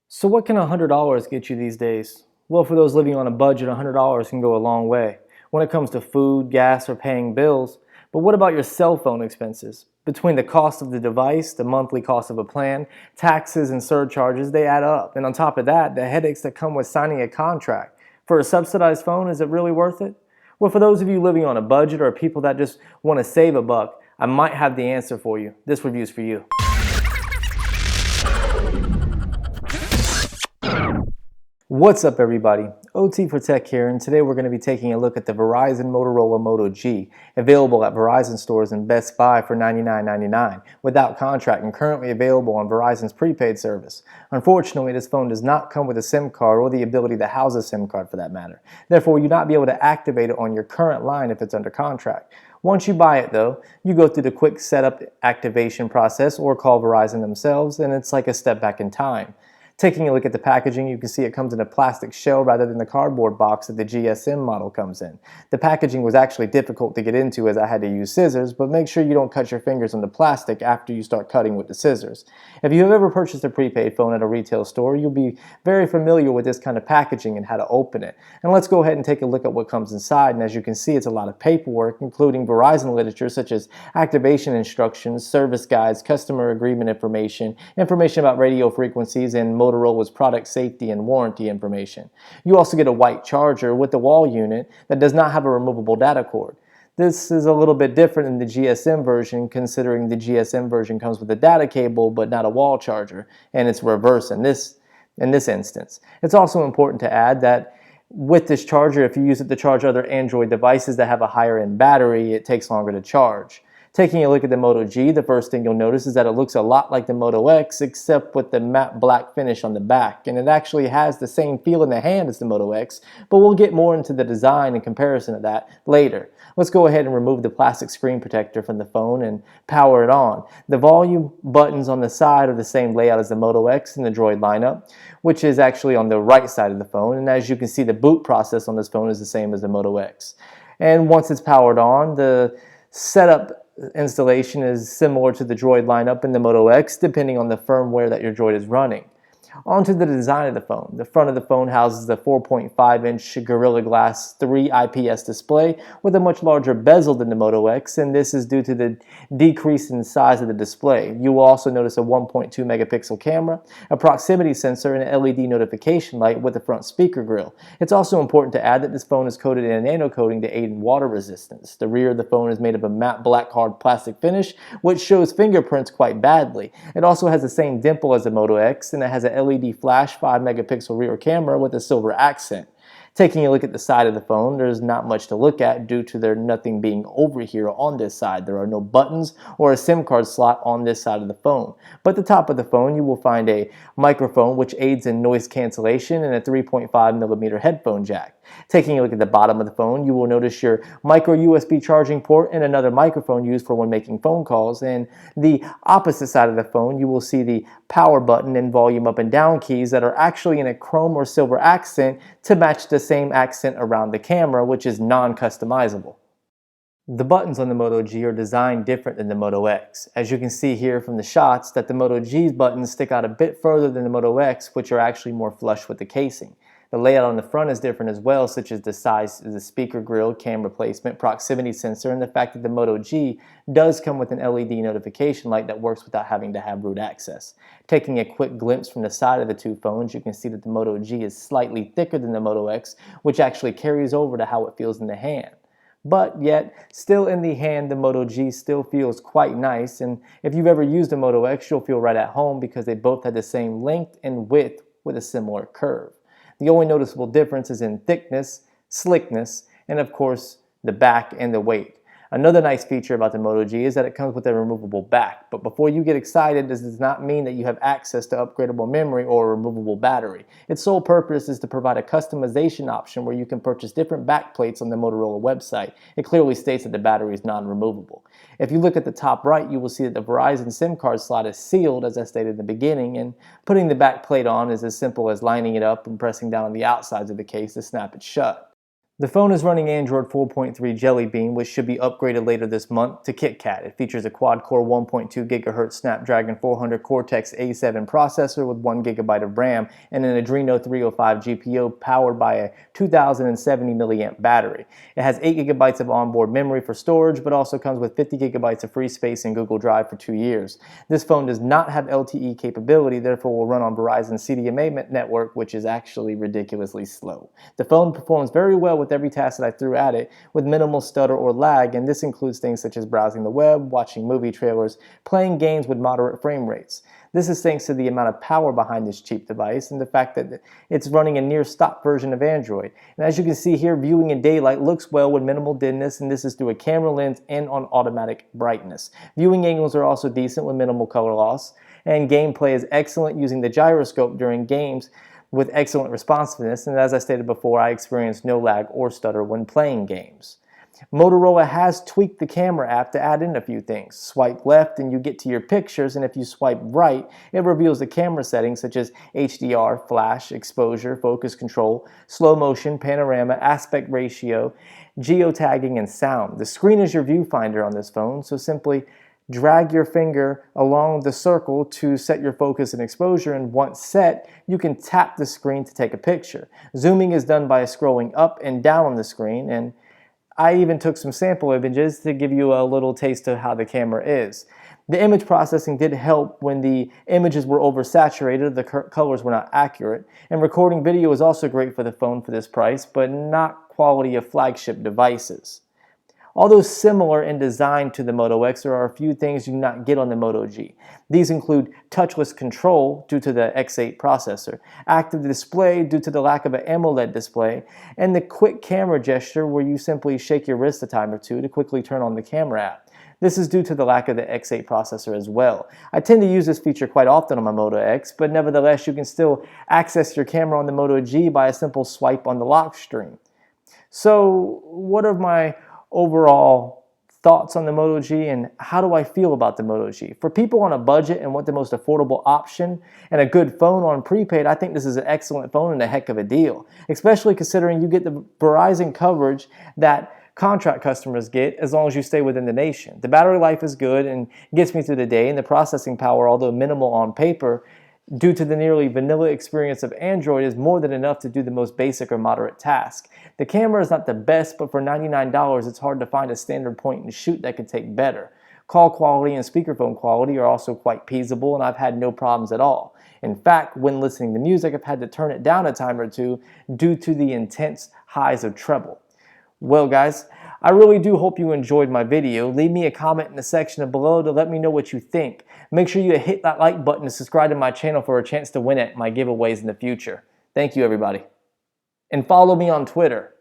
So what can $100 get you these days? Well, for those living on a budget, $100 can go a long way when it comes to food, gas, or paying bills. But what about your cell phone expenses? Between the cost of the device, the monthly cost of a plan, taxes and surcharges, they add up. And on top of that, the headaches that come with signing a contract. For a subsidized phone, is it really worth it? Well, for those of you living on a budget or people that just want to save a buck, I might have the answer for you. This review's for you. What's up, everybody? OT for Tech here, and today we're going to be taking a look at the Verizon Motorola Moto G, available at Verizon stores and Best Buy for $99.99 without contract and currently available on Verizon's prepaid service. Unfortunately, this phone does not come with a SIM card or the ability to house a SIM card for that matter. Therefore, you'll not be able to activate it on your current line if it's under contract. Once you buy it though, you go through the quick setup activation process or call Verizon themselves, and it's like a step back in time. Taking a look at the packaging, you can see it comes in a plastic shell rather than the cardboard box that the GSM model comes in. The packaging was actually difficult to get into as I had to use scissors, but make sure you don't cut your fingers on the plastic after you start cutting with the scissors. If you have ever purchased a prepaid phone at a retail store, you'll be very familiar with this kind of packaging and how to open it. And let's go ahead and take a look at what comes inside, and as you can see, it's a lot of paperwork, including Verizon literature such as activation instructions, service guides, customer agreement information about radio frequencies, and Motorola's product safety and warranty information. You also get a white charger with the wall unit that does not have a removable data cord. This is a little bit different in the GSM version, considering the GSM version comes with a data cable but not a wall charger, and it's reverse in this instance. It's also important to add that with this charger, if you use it to charge other Android devices that have a higher end battery, it takes longer to charge. Taking a look at the Moto G, the first thing you'll notice is that it looks a lot like the Moto X, except with the matte black finish on the back. And it actually has the same feel in the hand as the Moto X, but we'll get more into the design and comparison of that later. Let's go ahead and remove the plastic screen protector from the phone and power it on. The volume buttons on the side are the same layout as the Moto X in the Droid lineup, which is actually on the right side of the phone. And as you can see, the boot process on this phone is the same as the Moto X. And once it's powered on, the setup installation is similar to the Droid lineup in the Moto X, depending on the firmware that your Droid is running. Onto the design of the phone. The front of the phone houses the 4.5-inch Gorilla Glass 3 IPS display with a much larger bezel than the Moto X, and this is due to the decrease in size of the display. You will also notice a 1.2 megapixel camera, a proximity sensor, and an LED notification light with a front speaker grill. It's also important to add that this phone is coated in a nano coating to aid in water resistance. The rear of the phone is made of a matte black hard plastic finish, which shows fingerprints quite badly. It also has the same dimple as the Moto X, and it has a LED flash 5 megapixel rear camera with a silver accent. Taking a look at the side of the phone, there's not much to look at due to there nothing being over here on this side. There are no buttons or a SIM card slot on this side of the phone. But at the top of the phone, you will find a microphone which aids in noise cancellation and a 3.5mm headphone jack. Taking a look at the bottom of the phone, you will notice your micro USB charging port and another microphone used for when making phone calls. And the opposite side of the phone, you will see the power button and volume up and down keys that are actually in a chrome or silver accent to match the same accent around the camera, which is non-customizable. The buttons on the Moto G are designed different than the Moto X. As you can see here from the shots, that the Moto G's buttons stick out a bit further than the Moto X, which are actually more flush with the casing. The layout on the front is different as well, such as the size of the speaker grill, camera placement, proximity sensor, and the fact that the Moto G does come with an LED notification light that works without having to have root access. Taking a quick glimpse from the side of the two phones, you can see that the Moto G is slightly thicker than the Moto X, which actually carries over to how it feels in the hand. But yet, still in the hand, the Moto G still feels quite nice, and if you've ever used a Moto X, you'll feel right at home because they both have the same length and width with a similar curve. The only noticeable difference is in thickness, slickness, and of course, the back and the weight. Another nice feature about the Moto G is that it comes with a removable back. But before you get excited, this does not mean that you have access to upgradable memory or a removable battery. Its sole purpose is to provide a customization option where you can purchase different back plates on the Motorola website. It clearly states that the battery is non-removable. If you look at the top right, you will see that the Verizon SIM card slot is sealed, as I stated in the beginning, and putting the back plate on is as simple as lining it up and pressing down on the outsides of the case to snap it shut. The phone is running Android 4.3 Jelly Bean, which should be upgraded later this month to KitKat. It features a quad-core 1.2 GHz Snapdragon 400 Cortex-A7 processor with 1 GB of RAM and an Adreno 305 GPU powered by a 2070 mAh battery. It has 8 GB of onboard memory for storage, but also comes with 50 GB of free space in Google Drive for 2 years. This phone does not have LTE capability, therefore will run on Verizon's CDMA network, which is actually ridiculously slow. The phone performs very well with every task that I threw at it, with minimal stutter or lag, and this includes things such as browsing the web, watching movie trailers, playing games with moderate frame rates. This is thanks to the amount of power behind this cheap device and the fact that it's running a near stock version of Android. And as you can see here, viewing in daylight looks well with minimal dimness, and this is through a camera lens and on automatic brightness. Viewing angles are also decent with minimal color loss, and gameplay is excellent using the gyroscope during games with excellent responsiveness, and as I stated before, I experienced no lag or stutter when playing games. Motorola has tweaked the camera app to add in a few things. Swipe left and you get to your pictures, and if you swipe right, it reveals the camera settings such as HDR, flash, exposure, focus control, slow motion, panorama, aspect ratio, geotagging, and sound. The screen is your viewfinder on this phone, so simply drag your finger along the circle to set your focus and exposure, and once set, you can tap the screen to take a picture. Zooming is done by scrolling up and down on the screen, and I even took some sample images to give you a little taste of how the camera is. The image processing did help when the images were oversaturated, the colors were not accurate, and recording video is also great for the phone for this price, but not quality of flagship devices. Although similar in design to the Moto X, there are a few things you do not get on the Moto G. These include touchless control due to the X8 processor, active display due to the lack of an AMOLED display, and the quick camera gesture where you simply shake your wrist a time or two to quickly turn on the camera app. This is due to the lack of the X8 processor as well. I tend to use this feature quite often on my Moto X, but nevertheless you can still access your camera on the Moto G by a simple swipe on the lock screen. So what are my overall thoughts on the Moto G, and how do I feel about the Moto G? For people on a budget and want the most affordable option and a good phone on prepaid, I think this is an excellent phone and a heck of a deal, especially considering you get the Verizon coverage that contract customers get as long as you stay within the nation. The battery life is good and gets me through the day, and the processing power, although minimal on paper, due to the nearly vanilla experience of Android, is more than enough to do the most basic or moderate task. The camera is not the best, but for $99 it's hard to find a standard point and shoot that could take better. Call quality and speakerphone quality are also quite peaceable, and I've had no problems at all. In fact, when listening to music, I've had to turn it down a time or two due to the intense highs of treble. Well guys, I really do hope you enjoyed my video. Leave me a comment in the section below to let me know what you think. Make sure you hit that like button and subscribe to my channel for a chance to win at my giveaways in the future. Thank you everybody. And follow me on Twitter